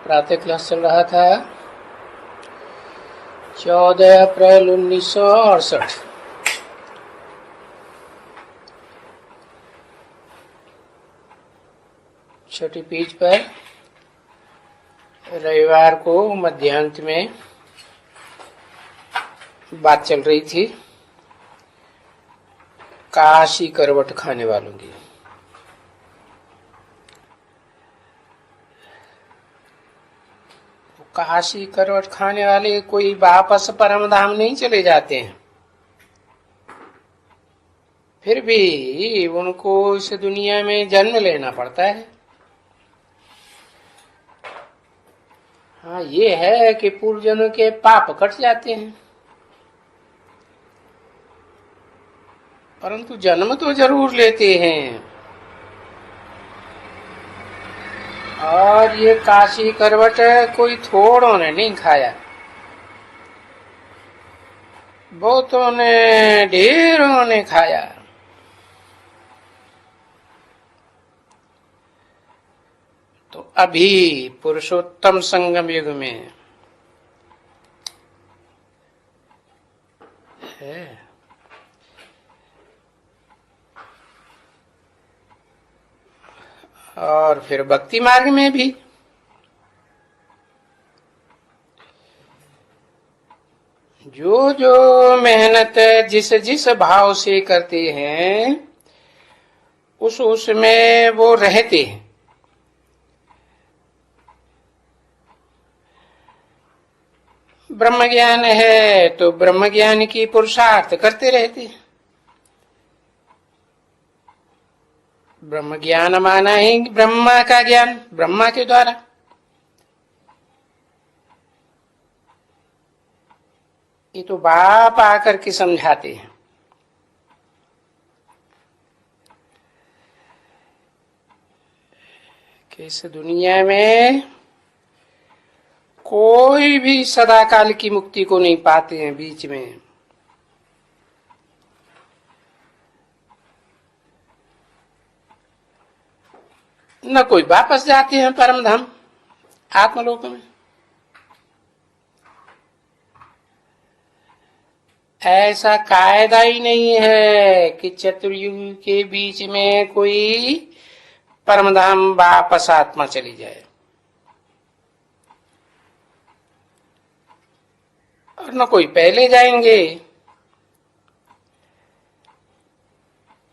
प्रातः क्लास चल रहा था 14 अप्रैल 1968। छोटी पेज पर रविवार को मध्यांत में बात चल रही थी काशी करवट खाने वालों की। काशी करवट खाने वाले कोई वापस परम धाम नहीं चले जाते हैं, फिर भी उनको इस दुनिया में जन्म लेना पड़ता है। हाँ, ये है कि पूर्वजन्म के पाप कट जाते हैं, परंतु जन्म तो जरूर लेते हैं। और ये काशी करवट कोई थोड़ों ने नहीं खाया, बहुतों ने, ढेरों ने खाया। तो अभी पुरुषोत्तम संगम युग में है। और फिर भक्ति मार्ग में भी जो जो मेहनत जिस जिस भाव से करते हैं उसमें वो रहते हैं। ब्रह्म ज्ञान है तो ब्रह्म ज्ञान की पुरुषार्थ करते रहते हैं। ब्रह्म ज्ञान माना ही ब्रह्मा का ज्ञान, ब्रह्मा के द्वारा। ये तो बाप आकर के समझाते हैं कि इस दुनिया में कोई भी सदाकाल की मुक्ति को नहीं पाते हैं। बीच में न कोई वापस जाते हैं परम धाम आत्मलोक में। ऐसा कायदा ही नहीं है कि चतुर्युग के बीच में कोई परम धाम वापस आत्मा चली जाए, और न कोई पहले जाएंगे।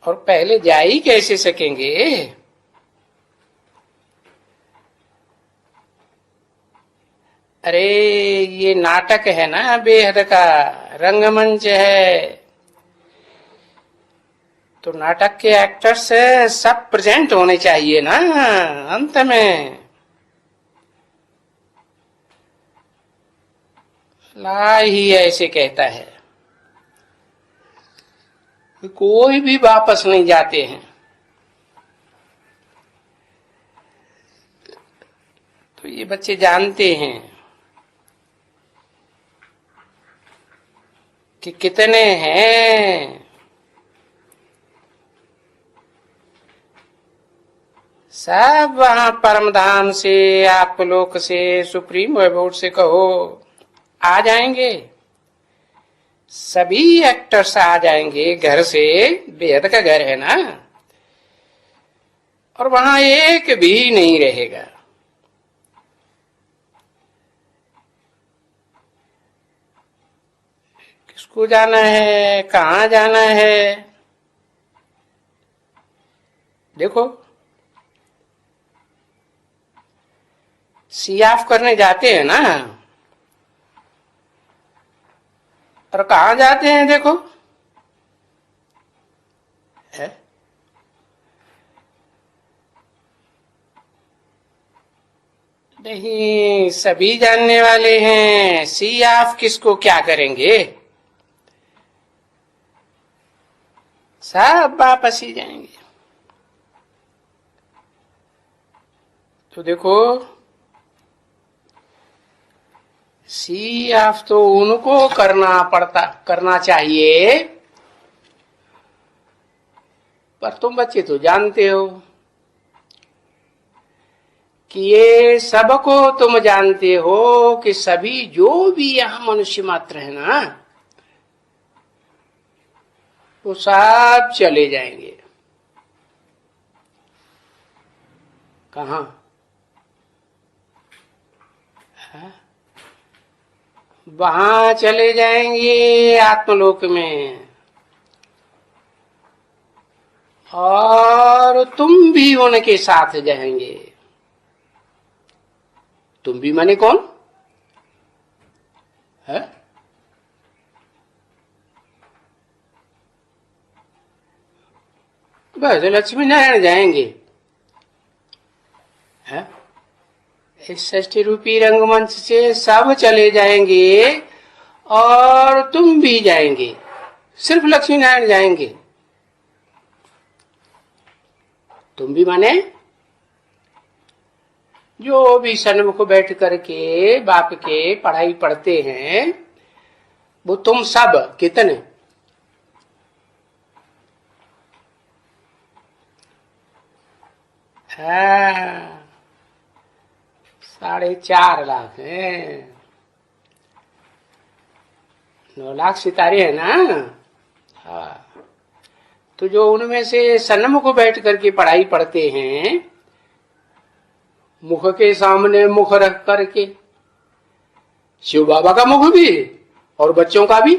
और पहले जा ही कैसे सकेंगे? अरे ये नाटक है ना, बेहद का रंगमंच है, तो नाटक के एक्टर्स सब प्रेजेंट होने चाहिए ना अंत में। ला ही ऐसे कहता है, कोई भी वापस नहीं जाते हैं। तो ये बच्चे जानते हैं कि कितने हैं। सब वहां परम धाम से, आप लोक से, सुप्रीम वैभव से कहो आ जाएंगे। सभी एक्टर्स आ जाएंगे घर से, बेहद का घर है ना, और वहां एक भी नहीं रहेगा। किसको जाना है, कहाँ जाना है? देखो, सी ऑफ करने जाते हैं ना, और कहाँ जाते हैं देखो है? नहीं, सभी जानने वाले हैं सी ऑफ किसको क्या करेंगे, सब वापस ही जाएंगे। तो देखो, सी ऑफ तो उनको करना चाहिए, पर तुम बच्चे तो जानते हो कि ये सबको तुम जानते हो कि सभी जो भी यहां मनुष्य मात्र है ना, वो सब चले जाएंगे। कहां? वहां चले जाएंगे आत्मलोक में, और तुम भी उनके साथ जाएंगे। तुम भी माने कौन है? बस लक्ष्मी नारायण जाएंगे। है? इस षष्ठी रूपी रंगमंच से सब चले जाएंगे और तुम भी जाएंगे, सिर्फ लक्ष्मी नारायण जाएंगे। तुम भी माने जो भी सन्मुख बैठ करके बाप के पढ़ाई पढ़ते हैं, वो तुम सब कितने? हाँ, 4.5 लाख है। 9 लाख सितारे हैं ना। हाँ, तो जो उनमें से सन्मुख बैठ करके पढ़ाई पढ़ते हैं, मुख के सामने मुख रख करके, शिव बाबा का मुख भी और बच्चों का भी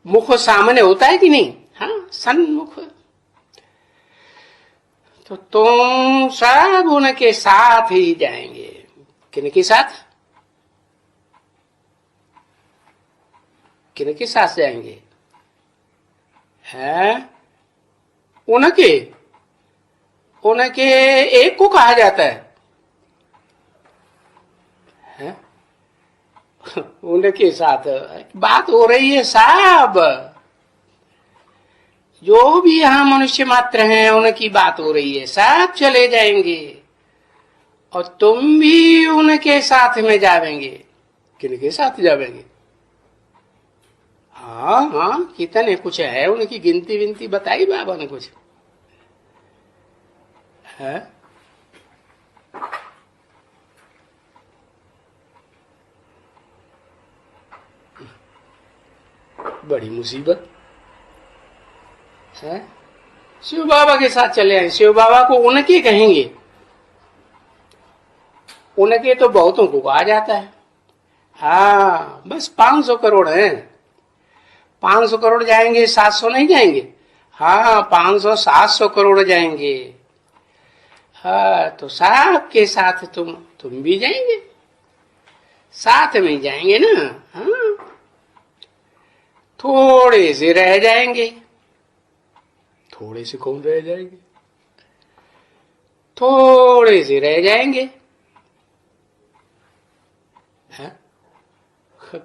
मुख सामने होता है कि नहीं? हाँ, सन्मुख। तो तुम सब उनके साथ ही जाएंगे। किनके साथ? किनके साथ जाएंगे? हैं? उनके उनके एक को कहा जाता है। हैं? उनके साथ बात हो रही है साहब, जो भी यहां मनुष्य मात्र हैं उनकी बात हो रही है। सब चले जाएंगे और तुम भी उनके साथ में जावेंगे। किनके साथ जावेंगे? हाँ हाँ, कितने कुछ है, उनकी गिनती विनती बताई बाबा ने कुछ है? बड़ी मुसीबत है। शिव बाबा के साथ चले आए। शिव बाबा को उनके कहेंगे, उनके तो बहुतों को कहा जाता है। हाँ, बस 500 करोड़ हैं। 500 करोड़ जाएंगे, 700 नहीं जाएंगे। हाँ, 500-700 करोड़ जाएंगे। हाँ, तो साहब के साथ तुम भी जाएंगे, साथ में जाएंगे ना। हाँ, थोड़े से रह जाएंगे। थोड़े से कौन रह जाएंगे? थोड़े से रह जाएंगे। है?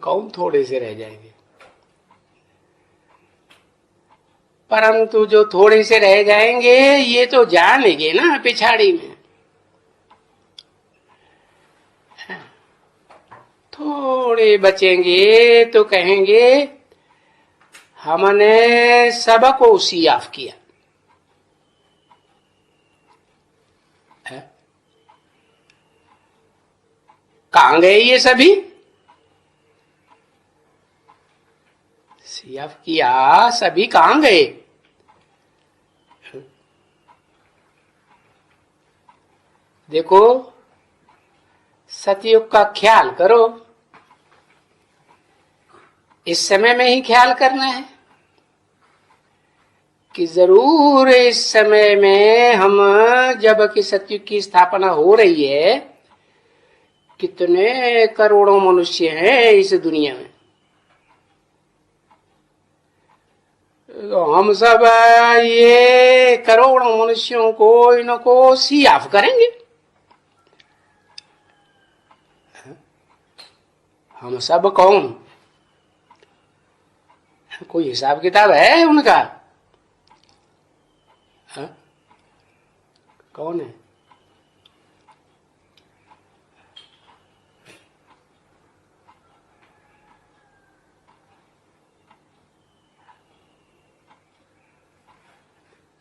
कौन थोड़े से रह जाएंगे? परंतु जो थोड़े से रह जाएंगे ये तो जानेंगे ना पिछाड़ी में। थोड़े बचेंगे तो कहेंगे हमने सबको सियाफ किया है। कहां गए ये सभी? सियाफ किया, सभी कहां गए? देखो, सतयुग का ख्याल करो, इस समय में ही ख्याल करना है कि जरूर इस समय में हम, जब कि सतयुग की स्थापना हो रही है, कितने करोड़ों मनुष्य हैं इस दुनिया में, तो हम सब ये करोड़ों मनुष्यों को इनको सियाफ करेंगे। हम सब कौन? कोई हिसाब किताब है उनका? हा? कौन है?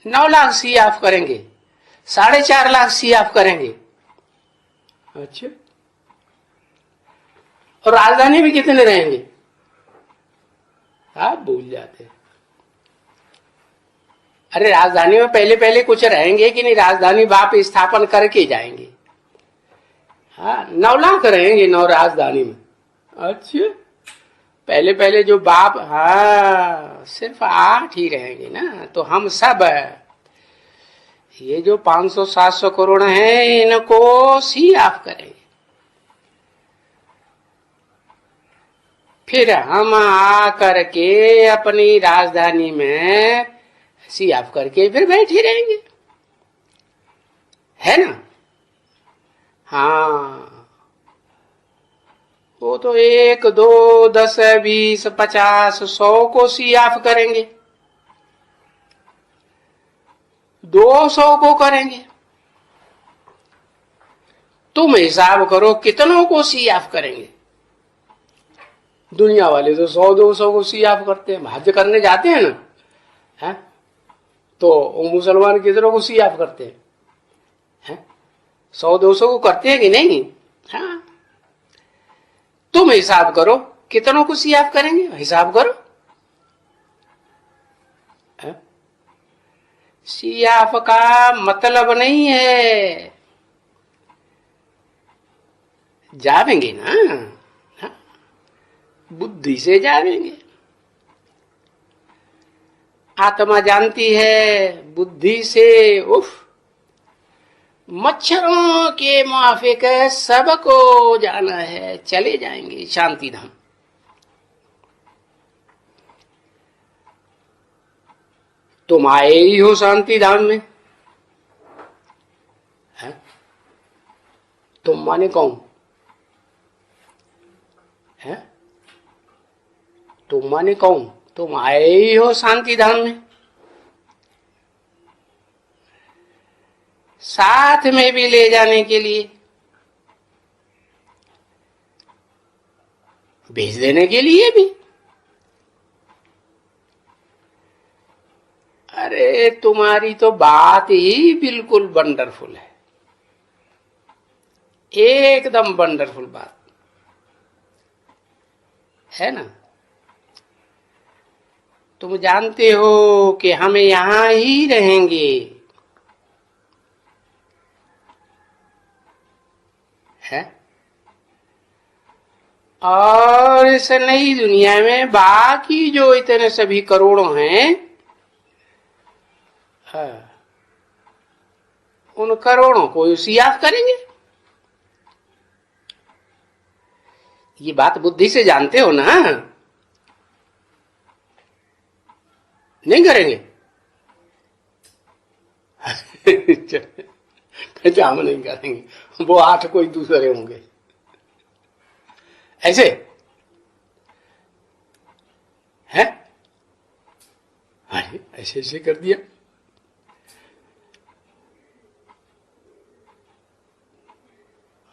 $9 लाख सियाफ करेंगे, 4.5 लाख सियाफ करेंगे। अच्छा, और राजधानी में कितने रहेंगे आप भूल जाते। अरे राजधानी में पहले पहले कुछ रहेंगे कि नहीं, राजधानी बाप स्थापन करके जाएंगे। हाँ, 9 लाख रहेंगे 9 राजधानी में। अच्छा, पहले पहले जो बाप, हाँ सिर्फ 8 ही रहेंगे ना। तो हम सब ये जो 500-700 करोड़ हैं इनको सी ऑफ करेंगे, फिर हम आकर के अपनी राजधानी में सी ऑफ करके फिर बैठे रहेंगे, है ना। हाँ, वो तो 1, 2, 10, 20, 50, 100 को सी ऑफ करेंगे, 200 को करेंगे। तुम हिसाब करो कितनों को सी ऑफ करेंगे। दुनिया वाले तो 100-200 को सी ऑफ करते हैं, हज करने जाते हैं ना, है तो मुसलमान कितनों को सी ऑफ करते हैं, है 100-200 को करते हैं कि नहीं। हाँ, तुम हिसाब करो कितनों को सी ऑफ करेंगे, हिसाब करो। सी ऑफ का मतलब नहीं है जावेंगे ना, हाँ? बुद्धि से जावेंगे। आत्मा जानती है बुद्धि से, उफ, मच्छरों के माफिक सबको जाना है, चले जाएंगे शांति धाम। तुम आए ही हो शांति धाम में, है? तुम माने कौन है? तुम माने कौन? तुम आए ही हो शांति धाम में, साथ में भी ले जाने के लिए, भेज देने के लिए भी। अरे तुम्हारी तो बात ही बिल्कुल वंडरफुल है, एकदम वंडरफुल बात है ना। तुम जानते हो कि हम यहां ही रहेंगे, है, और इस नई दुनिया में बाकी जो इतने सभी करोड़ों हैं, उन करोड़ों को उसी याद करेंगे। ये बात बुद्धि से जानते हो ना, नहीं करेंगे। कहते हम नहीं करेंगे, वो 8 कोई दूसरे होंगे, ऐसे है। अरे ऐसे ऐसे कर दिया।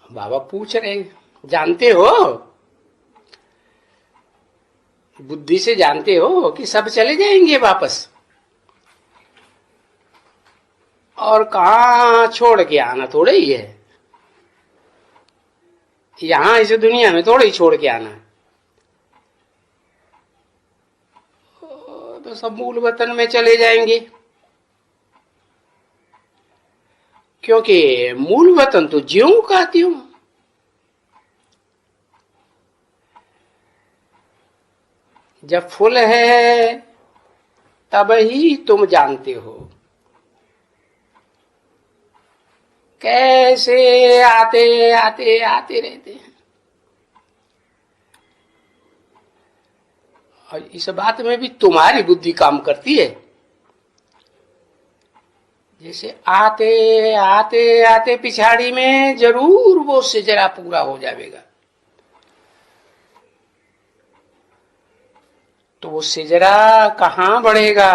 बाबा पूछ रहे हैं, जानते हो, बुद्धि से जानते हो कि सब चले जाएंगे वापस, और कहां छोड़ के आना थोड़े ही है, यहां इस दुनिया में थोड़े ही छोड़ के आना है। तो सब मूल वतन में चले जाएंगे, क्योंकि मूल वतन तो ज्यों का त्यों। जब फुल है तब ही तुम जानते हो कैसे आते आते आते रहते हैं। और इस बात में भी तुम्हारी बुद्धि काम करती है। जैसे आते आते आते पिछाड़ी में जरूर वो सिजरा पूरा हो जाएगा, तो वो सिजरा कहां बढ़ेगा,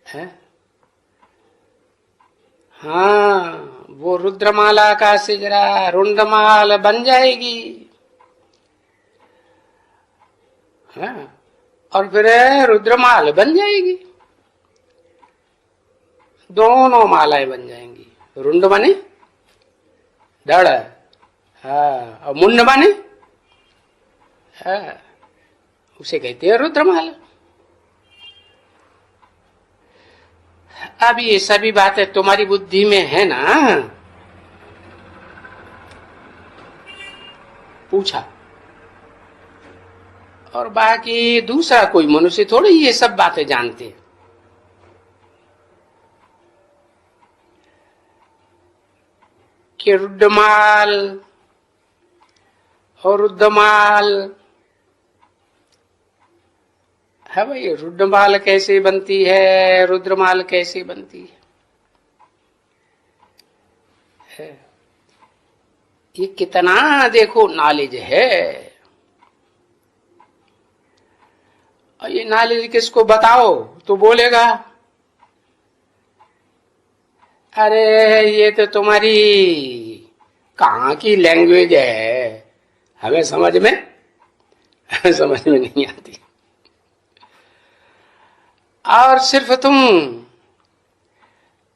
है? हाँ, वो रुद्रमाला का सिजरा रुंडमाल बन जाएगी, हाँ, और फिर रुद्रमाल बन जाएगी, दोनों मालाएं बन जाएंगी। रुंड माने धड़, हाँ, और मुंड माने, हाँ, उसे कहते हैं रुद्रमाला। अब ये सभी बातें तुम्हारी बुद्धि में है ना? पूछा। और बाकी दूसरा कोई मनुष्य थोड़ी ये सब बातें जानते हैं। कि रुद्रमाल और रुद्रमाल है भाई, रुद्रमाल कैसे बनती है, रुद्रमाल कैसे बनती है? ये कितना देखो नॉलेज है। और ये नॉलेज किसको बताओ तो बोलेगा अरे ये तो तुम्हारी कहाँ की लैंग्वेज है, हमें समझ में नहीं आती। और सिर्फ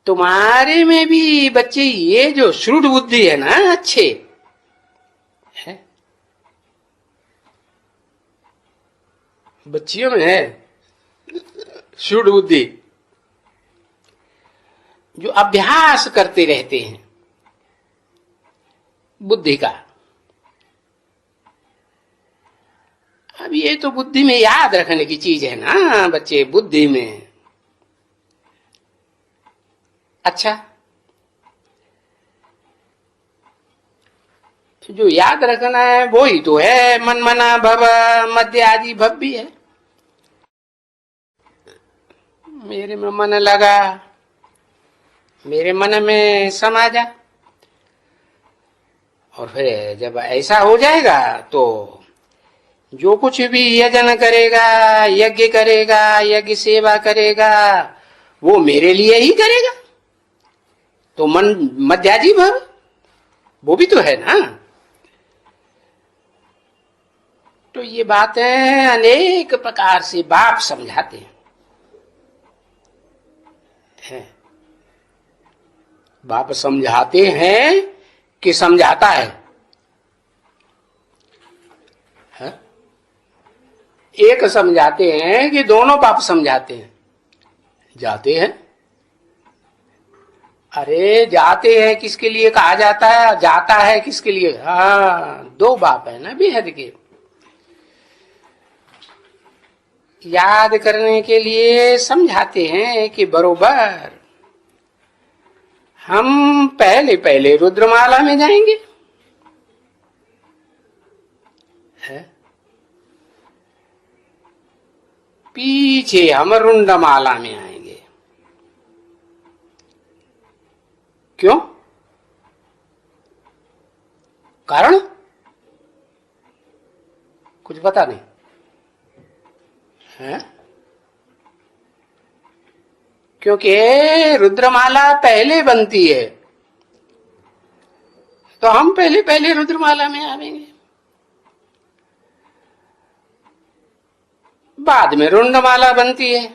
तुम्हारे में भी बच्चे ये जो श्रुड बुद्धि है ना, अच्छे है, बच्चियों में है श्रुड बुद्धि, जो अभ्यास करते रहते हैं बुद्धि का। अब ये तो बुद्धि में याद रखने की चीज है ना बच्चे, बुद्धि में। अच्छा, जो याद रखना है वो ही तो है मन मना भव मध्य आदि भव भी है। मेरे में मन लगा, मेरे मन में समा जा, और फिर जब ऐसा हो जाएगा तो जो कुछ भी यजन करेगा, यज्ञ करेगा, यज्ञ सेवा करेगा, वो मेरे लिए ही करेगा। तो मन मध्याजी भव वो भी तो है ना। तो ये बातें अनेक प्रकार से बाप समझाते हैं। बाप समझाते हैं कि समझाता है? एक समझाते हैं कि दोनों बाप समझाते हैं? जाते हैं। अरे जाते हैं किसके लिए कहा जाता है, जाता है किसके लिए? हाँ, दो बाप है ना बेहद के। याद करने के लिए समझाते हैं कि बरोबर हम पहले पहले रुद्रमाला में जाएंगे, है? पीछे हम रुंडमाला में आएंगे। क्यों? कारण कुछ पता नहीं है? क्योंकि रुद्रमाला पहले बनती है, तो हम पहले पहले रुद्रमाला में आवेंगे, बाद में रुंडमाला बनती है।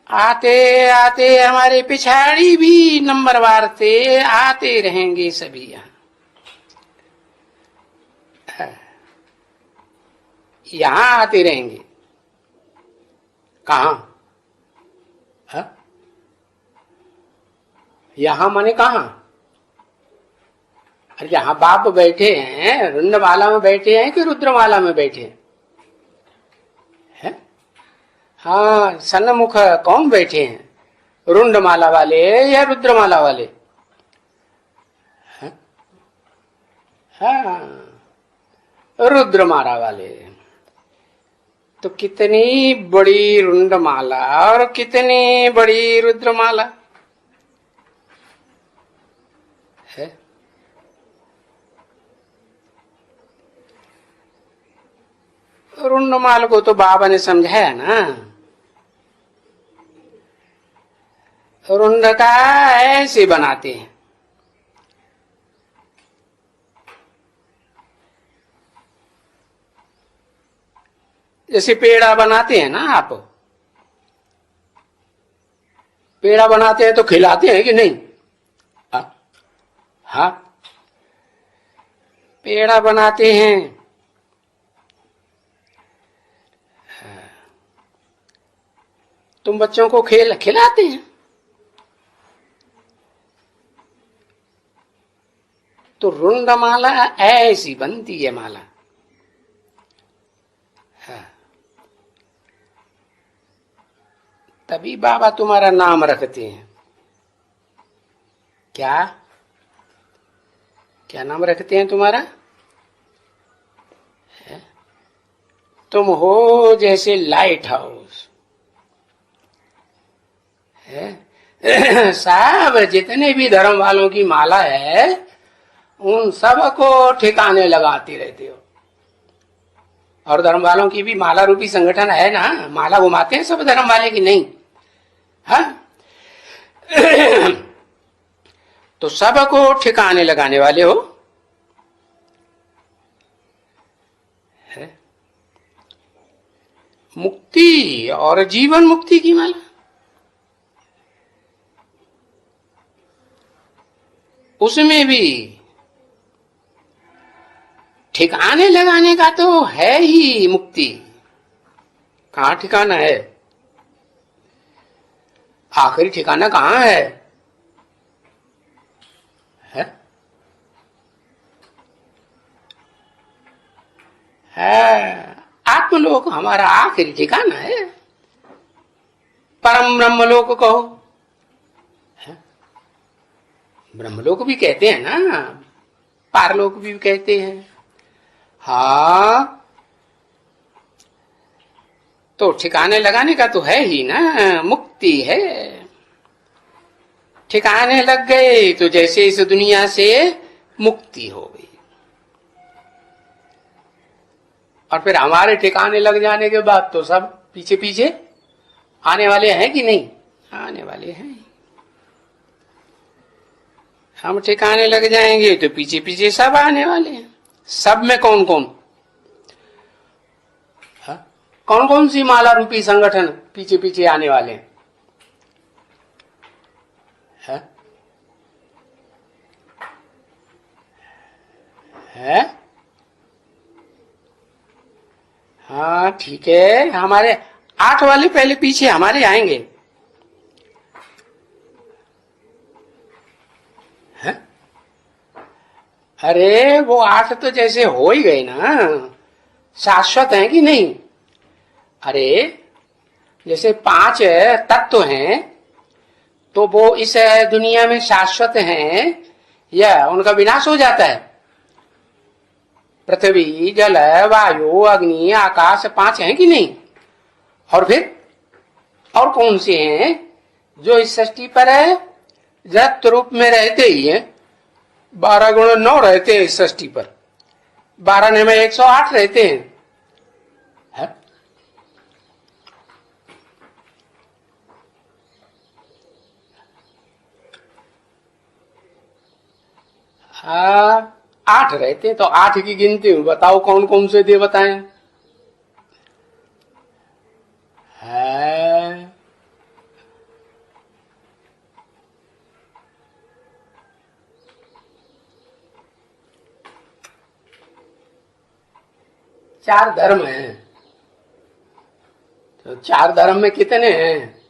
आते आते हमारे पिछाड़ी भी नंबरवार से आते रहेंगे सभी यहां आते रहेंगे। कहां? यहां माने कहां? अरे जहां बाप बैठे हैं, रुंडमाला में बैठे हैं कि रुद्रमाला में बैठे हैं? हाँ, सन्मुख कौन बैठे हैं, रुंडमाला वाले या रुद्रमाला वाले? हाँ, रुद्रमाला वाले। तो कितनी बड़ी रुंडमाला और कितनी बड़ी रुद्रमाला है। रुंडमाल को तो बाबा ने समझाया ना, रुंड का ऐसे बनाते हैं। जैसे पेड़ा बनाते हैं ना आप, पेड़ा बनाते हैं तो खिलाते हैं कि नहीं? हाँ, पेड़ा बनाते हैं, तुम बच्चों को खिलाते हैं। तो रुंड माला ऐसी बनती है माला। हाँ। तभी बाबा तुम्हारा नाम रखते हैं। क्या क्या नाम रखते हैं तुम्हारा? है? तुम हो जैसे लाइट हाउस है। सब जितने भी धर्म वालों की माला है उन सबको ठिकाने लगाते रहते हो। और धर्म वालों की भी माला रूपी संगठन है ना, माला घुमाते हैं सब धर्म वाले की नहीं? हाँ। तो सबको ठिकाने लगाने वाले हो। है? मुक्ति और जीवन मुक्ति की माला। उसमें भी ठिकाने लगाने का तो है ही मुक्ति। कहां ठिकाना है? आखिरी ठिकाना कहां है? आत्मलोक हमारा आखिरी ठिकाना है। परम ब्रह्मलोक कहो, ब्रह्मलोक भी कहते हैं ना, पारलोक भी कहते हैं। हाँ, तो ठिकाने लगाने का तो है ही ना, मुक्ति है। ठिकाने लग गए तो जैसे इस दुनिया से मुक्ति हो गई। और फिर हमारे ठिकाने लग जाने के बाद तो सब पीछे पीछे आने वाले हैं कि नहीं? आने वाले हैं। हम ठिकाने लग जाएंगे तो पीछे पीछे सब आने वाले हैं। सब में कौन कौन? कौन कौन सी माला रूपी संगठन पीछे पीछे आने वाले हैं? है? हाँ ठीक है, हमारे 8 वाले पहले पीछे हमारे आएंगे। है? अरे वो 8 तो जैसे हो ही गए ना, शाश्वत हैं कि नहीं? अरे जैसे 5 तत्व हैं तो वो इस दुनिया में शाश्वत हैं या उनका विनाश हो जाता है? पृथ्वी, जल, वायु, अग्नि, आकाश 5 हैं कि नहीं? और फिर और कौन से हैं जो इस सृष्टि पर जत रूप में रहते ही हैं? 12 गुण 9 रहते हैं इस सृष्टि पर, 12 में 108 रहते हैं। है? हाँ, 8 रहते हैं। तो 8 की गिनती बताओ कौन कौन से दे बताएं? है? चार धर्म हैं। तो 4 धर्म में कितने हैं?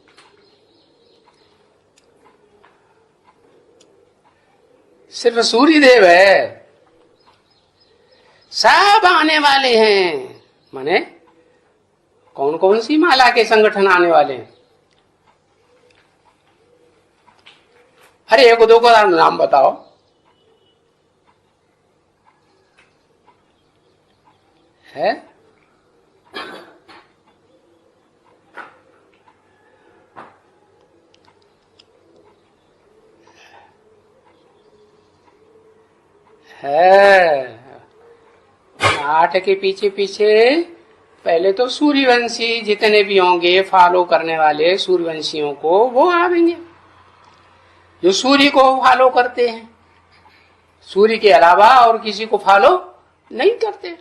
सिर्फ सूर्य देव है। सब आने वाले हैं। माने कौन कौन सी माला के संगठन आने वाले हैं? अरे 1-2 का नाम बताओ। है? है 8 के पीछे पीछे पहले तो सूर्यवंशी जितने भी होंगे फॉलो करने वाले सूर्यवंशियों को वो आवेंगे, जो सूर्य को फॉलो करते हैं। सूर्य के अलावा और किसी को फॉलो नहीं करते।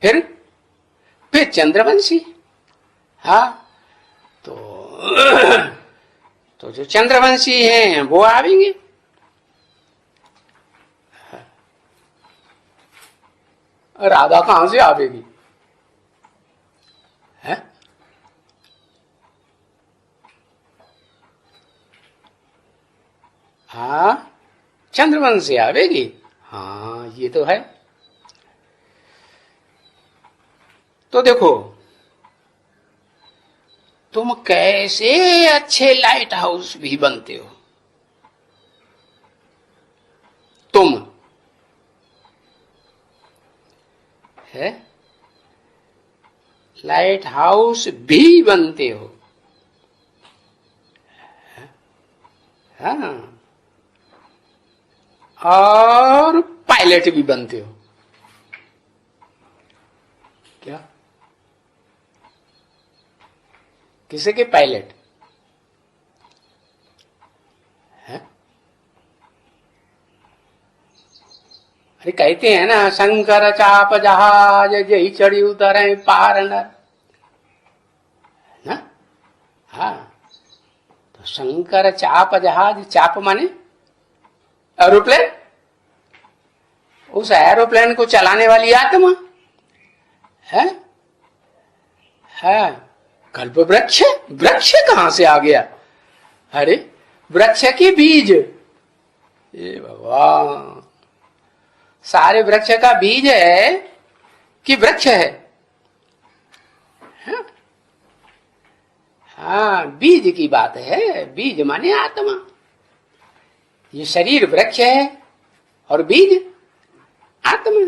फिर चंद्रवंशी। हाँ, तो तो जो चंद्रवंशी हैं वो आवेंगे। राधा कहां से आवेगी? है? हाँ, चंद्रवंश से आवेगी। हाँ, ये तो है। तो देखो, तुम कैसे अच्छे लाइट हाउस भी बनते हो। तुम है लाइट हाउस भी बनते हो। हाँ, और पायलट भी बनते हो। क्या? किसे के पायलट? है? अरे कहते हैं ना, शंकर चाप जहाज जही चढ़ी उतरे पार नर, ना? हाँ, तो शंकर चाप जहाज, चाप माने एरोप्लेन, उस एरोप्लेन को चलाने वाली आत्मा है। है कल्प वृक्ष। वृक्ष कहां से आ गया? अरे वृक्ष के बीज, ये भगवान, सारे वृक्ष का बीज है कि वृक्ष है? हाँ, बीज की बात है। बीज माने आत्मा। ये शरीर वृक्ष है और बीज आत्मा।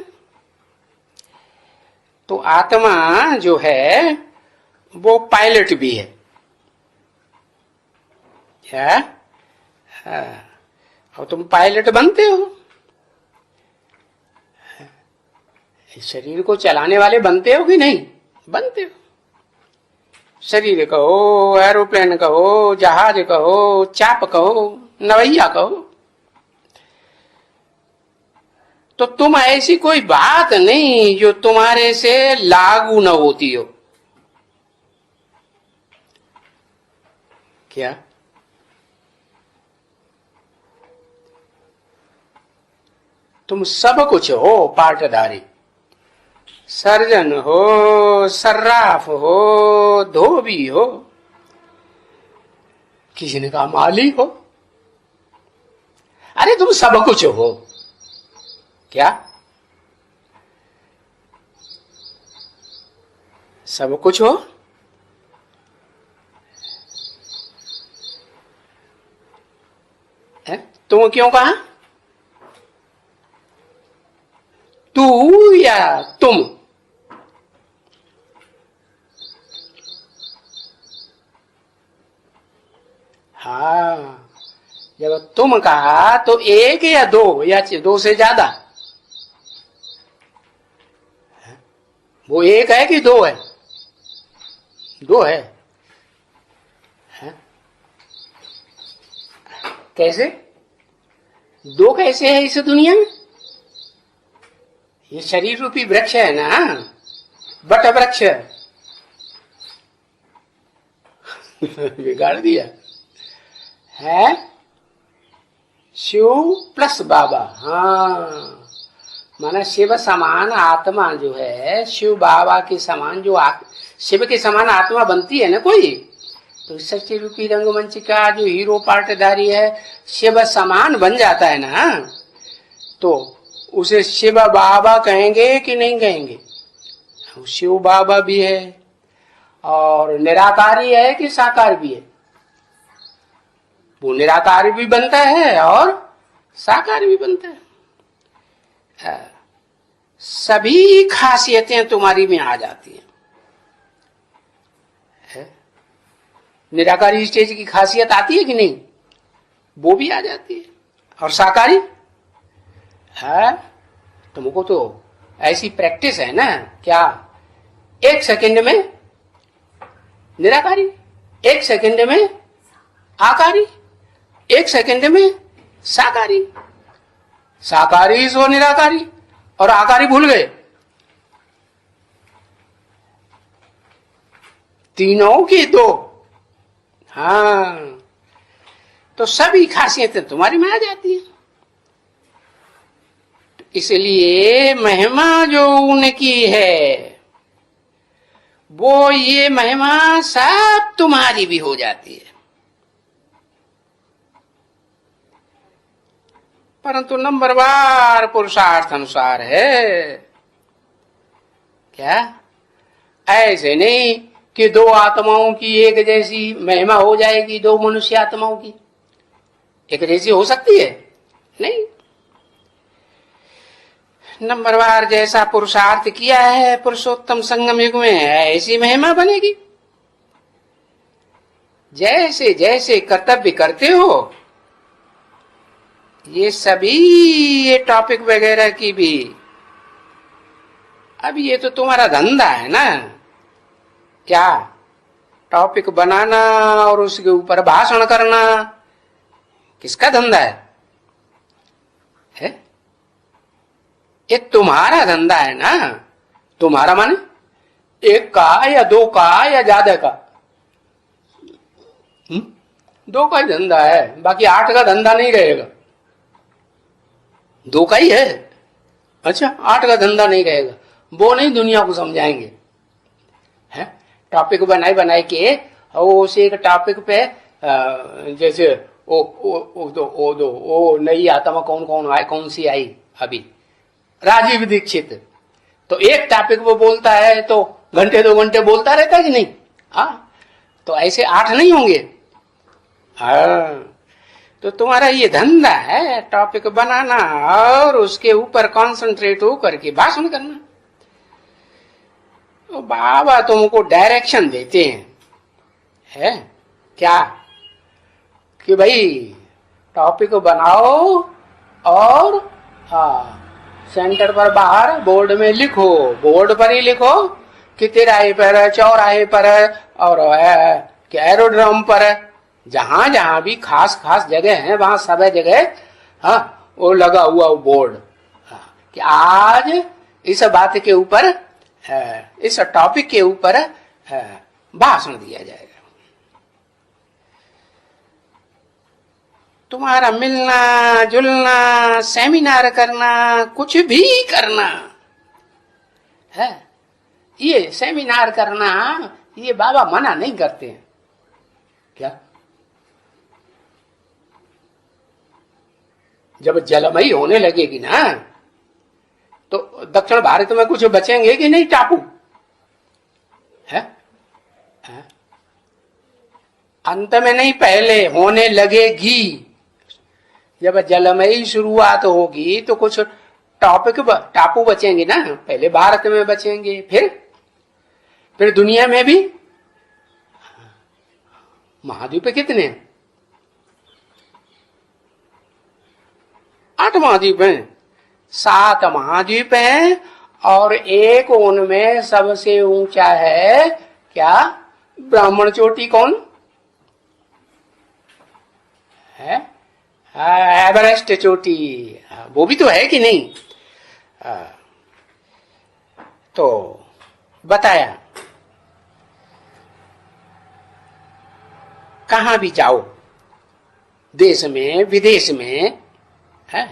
तो आत्मा जो है वो पायलट भी है। क्या? हाँ, और तुम पायलट बनते हो। इस शरीर को चलाने वाले बनते हो कि नहीं? बनते हो। शरीर कहो, एरोप्लेन कहो, जहाज कहो, चाप कहो, नवैया कहो। तो तुम ऐसी कोई बात नहीं जो तुम्हारे से लागू न होती हो। क्या? तुम सब कुछ हो पाटदारी। सर्जन हो, सर्राफ हो, धोबी हो, किसी ने कहा माली हो। अरे तुम सब कुछ हो। क्या? सब कुछ हो। तुम क्यों कहा? तू या तुम? हाँ, जब तुम कहा तो एक या दो, या दो से ज्यादा? वो एक है कि दो है? दो है। कैसे? दो कैसे है इस दुनिया में? ये शरीर रूपी वृक्ष है ना, बट वृक्ष बिगाड़ दिया है। शिव प्लस बाबा। हाँ, माना शिव समान आत्मा जो है, शिव बाबा के समान जो शिव के समान आत्मा बनती है ना कोई, तो सच्ची रूपी रंगमंच का जो हीरो पार्टदारी है शिव समान बन जाता है ना, तो उसे शिव बाबा कहेंगे कि नहीं कहेंगे? शिव बाबा भी है और निराकारी है कि साकार भी है? वो निराकार भी बनता है और साकार भी बनता है। सभी खासियतें तुम्हारी में आ जाती हैं। निराकारी स्टेज की खासियत आती है कि नहीं? वो भी आ जाती है। और साकारी है, तुमको तो ऐसी प्रैक्टिस है ना, क्या 1 सेकंड में निराकारी, 1 सेकंड में आकारी, 1 सेकंड में साकारी, साकारी सो निराकारी, और आकारी भूल गए। तीनों की दो। हाँ, तो सभी खासियतें तुम्हारी में आ जाती है। इसलिए महिमा जो उनकी है वो ये महिमा सब तुम्हारी भी हो जाती है। परंतु नंबरवार पुरुषार्थ अनुसार है। क्या ऐसे नहीं कि दो आत्माओं की एक जैसी महिमा हो जाएगी, दो मनुष्य आत्माओं की एक जैसी हो सकती है? नहीं। नंबरवार जैसा पुरुषार्थ किया है पुरुषोत्तम संगम युग में, ऐसी महिमा बनेगी। जैसे जैसे कर्तव्य करते हो, ये सभी ये टॉपिक वगैरह की भी, अब ये तो तुम्हारा धंधा है ना। क्या टॉपिक बनाना और उसके ऊपर भाषण करना किसका धंधा है? ये तुम्हारा धंधा है ना। तुम्हारा माने एक का या दो का या ज्यादा का? दो का ही धंधा है, बाकी 8 का धंधा नहीं रहेगा। 2 का ही है। अच्छा, 8 का धंधा नहीं रहेगा, वो नहीं दुनिया को समझाएंगे। है टॉपिक बनाए के और उसे एक टॉपिक पे जैसे ओ नई आत्मा कौन सी आई अभी, राजीव दीक्षित, तो एक टॉपिक वो बोलता है तो घंटे 2 घंटे बोलता रहता है कि नहीं? तो ऐसे 8 नहीं होंगे। तो तुम्हारा ये धंधा है टॉपिक बनाना और उसके ऊपर कंसंट्रेट होकर के भाषण करना। तो बाबा तुमको डायरेक्शन देते हैं, है क्या, कि भाई टॉपिक बनाओ और सेंटर पर बाहर बोर्ड में लिखो, बोर्ड पर ही लिखो कि तिराहे पर, चौराहे पर और एरोड्रम पर, जहां जहां भी खास खास जगह है वहां सब जगह वो लगा हुआ वो बोर्ड कि आज इस बात के ऊपर, इस टॉपिक के ऊपर भाषण दिया जाएगा। तुम्हारा मिलना जुलना, सेमिनार करना, कुछ भी करना है, ये सेमिनार करना ये बाबा मना नहीं करते हैं। क्या जब जलमयी होने लगेगी ना तो दक्षिण भारत में कुछ बचेंगे कि नहीं टापू? है अंत में नहीं, पहले होने लगेगी। जब जलमयी शुरुआत होगी तो कुछ टापू बचेंगे ना, पहले भारत में बचेंगे, फिर दुनिया में भी। महाद्वीप कितने हैं? 8 महाद्वीप हैं, 7 महाद्वीप हैं और एक उनमें सबसे ऊंचा है क्या? ब्राह्मण चोटी। कौन है? एवरेस्ट चोटी, वो भी तो है कि नहीं? तो बताया कहां भी जाओ, देश में विदेश में है,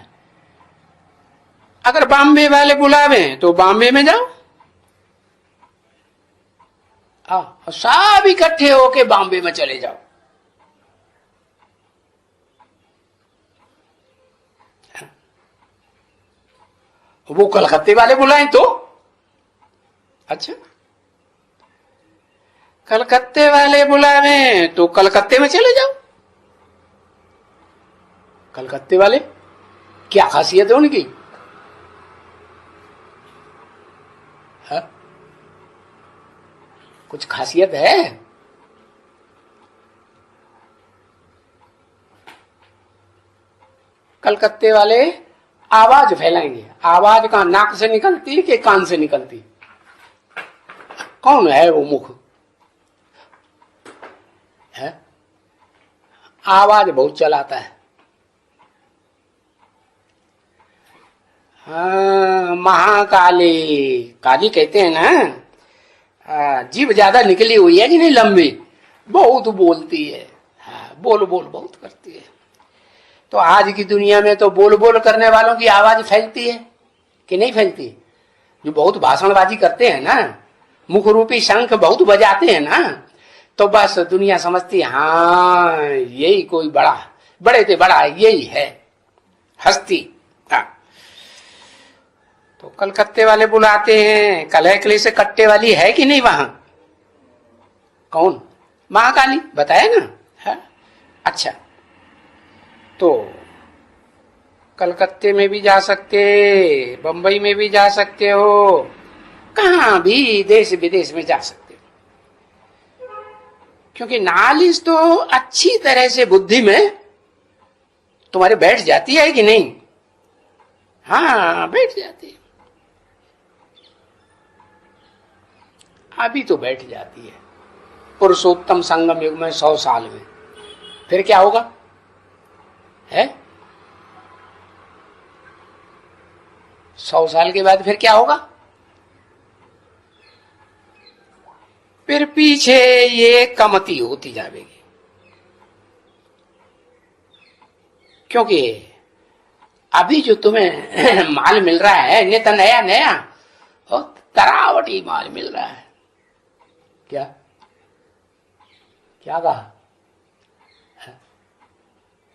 अगर बॉम्बे वाले बुलावे तो बॉम्बे में जाओ, सब इकट्ठे होके बॉम्बे में चले जाओ। वो कलकत्ते वाले बुलाएं तो अच्छा, कलकत्ते वाले बुलावे तो कलकत्ते में चले जाओ। कलकत्ते वाले क्या खासियत है उनकी? है? कुछ खासियत है? कलकत्ते वाले आवाज फैलाएंगे। आवाज का नाक से निकलती कि कान से निकलती? कौन है वो मुख? है आवाज बहुत चलाता है। महाकाली, काली कहते हैं ना, जीभ ज्यादा निकली हुई है कि नहीं, लंबी, बहुत बोलती है। बोल बहुत करती है। तो आज की दुनिया में तो बोल बोल करने वालों की आवाज फैलती है कि नहीं फैलती? जो बहुत भाषणबाजी करते हैं ना, मुख रूपी शंख बहुत बजाते हैं ना, तो बस दुनिया समझती है हाँ यही कोई बड़े से बड़ा यही है हस्ती। हाँ। तो कलकत्ते वाले बुलाते हैं, कलह कले से कट्टे वाली है कि नहीं वहां? कौन? महाकाली, बताया ना है? अच्छा, तो कलकत्ते में भी जा सकते, बंबई में भी जा सकते हो, कहां भी देश विदेश में जा सकते हो, क्योंकि नालिश तो अच्छी तरह से बुद्धि में तुम्हारे बैठ जाती है कि नहीं? हाँ, बैठ जाती है। अभी तो बैठ जाती है। पुरुषोत्तम संगम युग में 100 साल में फिर क्या होगा? है 100 साल के बाद फिर क्या होगा? फिर पीछे ये कमती होती जाएगी, क्योंकि अभी जो तुम्हें माल मिल रहा है ये तो नया नया और तरावटी माल मिल रहा है। क्या क्या कहा?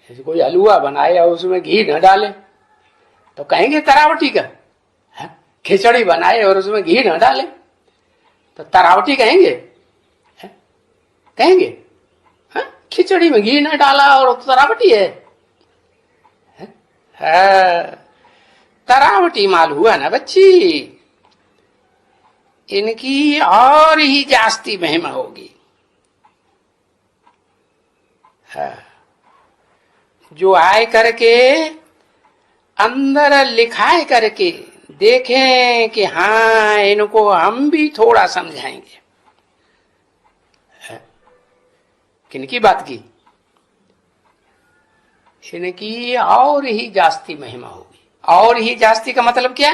जैसे कोई हलवा बनाए और उसमें घी न डाले तो कहेंगे तरावटी का। खिचड़ी बनाए और उसमें घी न डाले तो तरावटी कहेंगे? कहेंगे? खिचड़ी में घी न डाला और तरावटी है? तरावटी माल हुआ ना बच्ची, इनकी और ही जास्ती महिमा होगी। जो आए करके अंदर लिखाए करके देखें कि हाँ इनको हम भी थोड़ा समझाएंगे। किनकी बात की? इनकी और ही जास्ती महिमा होगी। और ही जास्ती का मतलब क्या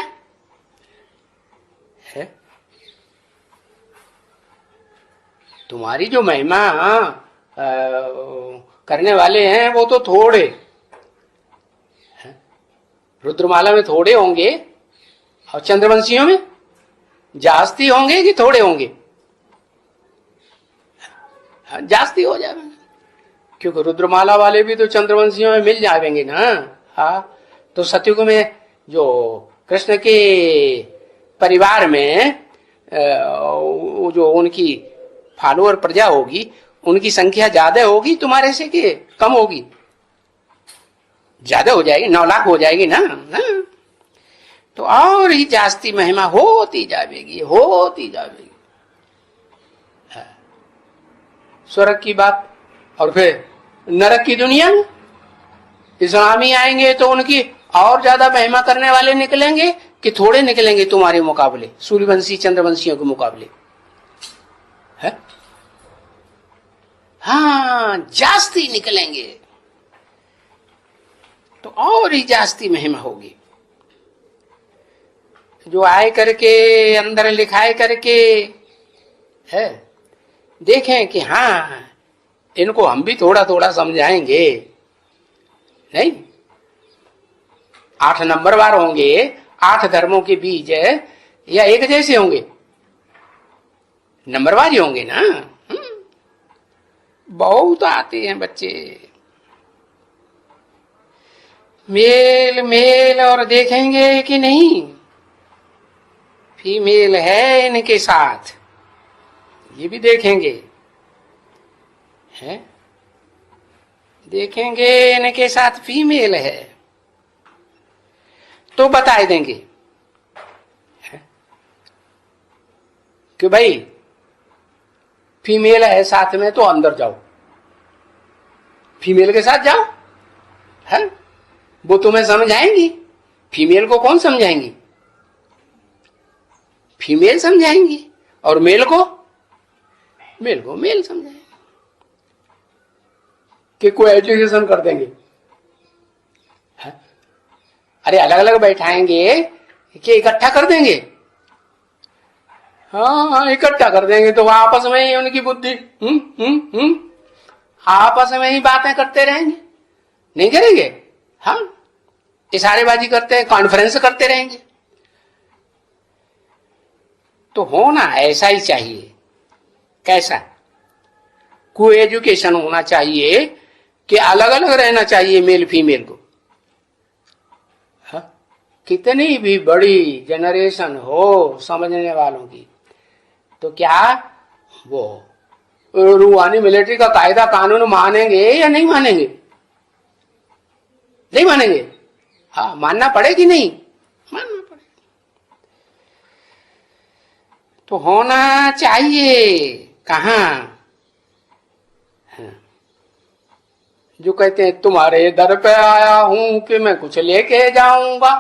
है? तुम्हारी जो महिमा करने वाले हैं वो तो थोड़े, रुद्रमाला में थोड़े होंगे और चंद्रवंशियों में जास्ती होंगे कि थोड़े होंगे? जास्ती हो जाएगा, क्योंकि रुद्रमाला वाले भी तो चंद्रवंशियों में मिल जाएंगे ना। हाँ, तो सतयुग में जो कृष्ण के परिवार में जो उनकी फॉलोअर प्रजा होगी उनकी संख्या ज्यादा होगी तुम्हारे से कि कम होगी? ज्यादा हो जाएगी, 9 लाख हो जाएगी ना। तो और ही जास्ती महिमा होती जाएगी, होती जाएगी। स्वर्ग की बात, और फिर नरक की दुनिया में इस्लामी आएंगे तो उनकी और ज्यादा महिमा करने वाले निकलेंगे कि थोड़े निकलेंगे तुम्हारे मुकाबले, सूर्यवंशी चंद्रवंशियों के मुकाबले? है? हाँ, जास्ती निकलेंगे, तो और ही जास्ती महिमा होगी। जो आए करके अंदर लिखाए करके है देखें कि हाँ इनको हम भी थोड़ा थोड़ा समझाएंगे। नहीं, 8 नंबरवार होंगे, 8 धर्मों के बीच या एक जैसे होंगे? नंबरवार ही होंगे ना। बहुत आते हैं बच्चे मेल मेल, और देखेंगे कि नहीं फीमेल है इनके साथ, ये भी देखेंगे। है? देखेंगे इनके साथ फीमेल है तो बता देंगे कि भाई फीमेल है साथ में तो अंदर जाओ, फीमेल के साथ जाओ। है? वो तुम्हें समझाएंगी। फीमेल को कौन समझाएंगी? फीमेल समझाएंगी, और मेल को मेल समझाएंगे कि को एजुकेशन कर देंगे। है? अरे अलग अलग बैठाएंगे कि इकट्ठा कर देंगे? हाँ, इकट्ठा कर देंगे तो आपस में ही उनकी बुद्धि आपस में ही बातें करते रहेंगे, नहीं करेंगे? हाँ, इशारेबाजी करते हैं, कॉन्फ्रेंस करते रहेंगे। तो होना ऐसा ही चाहिए। कैसा? को एजुकेशन होना चाहिए कि अलग अलग रहना चाहिए मेल फीमेल को। हाँ? कितनी भी बड़ी जनरेशन हो समझने वालों की, तो क्या वो रूहानी मिलिट्री का कायदा कानून मानेंगे या नहीं मानेंगे? नहीं मानेंगे। हाँ, मानना पड़ेगी नहीं, मानना पड़ेगा। तो होना चाहिए। कहां? जो कहते हैं तुम्हारे दर पे आया हूं कि मैं कुछ लेके जाऊंगा।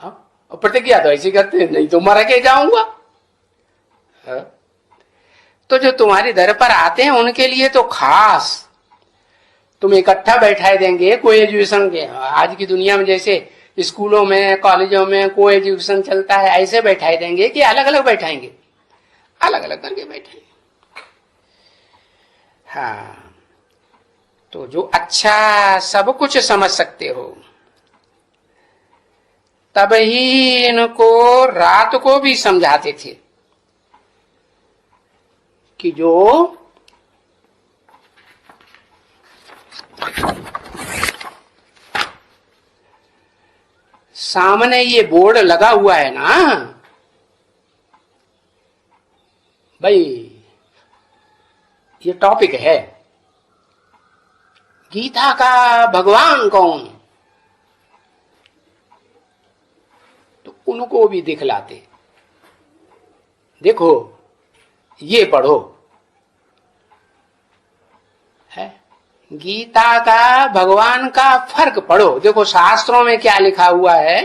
और प्रतिज्ञा तो ऐसी करते हैं, नहीं तो मर के जाऊंगा। तो जो तुम्हारी दर पर आते हैं उनके लिए तो खास तुम इकट्ठा बैठाए देंगे। को एजुकेशन के आज की दुनिया में जैसे स्कूलों में कॉलेजों में को एजुकेशन चलता है, ऐसे बैठाए देंगे कि अलग अलग बैठाएंगे, अलग अलग करके बैठाएंगे। हाँ, तो जो अच्छा सब कुछ समझ सकते हो, तब ही इनको रात को भी समझाते थे कि जो सामने ये बोर्ड लगा हुआ है ना भाई, ये टॉपिक है गीता का भगवान कौन, तो उनको भी दिखलाते, देखो ये पढ़ो है, गीता का भगवान का फर्क पढ़ो, देखो शास्त्रों में क्या लिखा हुआ है?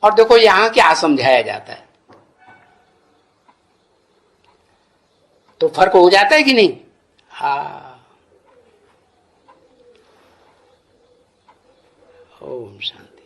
और देखो यहां क्या समझाया जाता है। तो फर्क हो जाता है कि नहीं? हाँ। ओम शांति।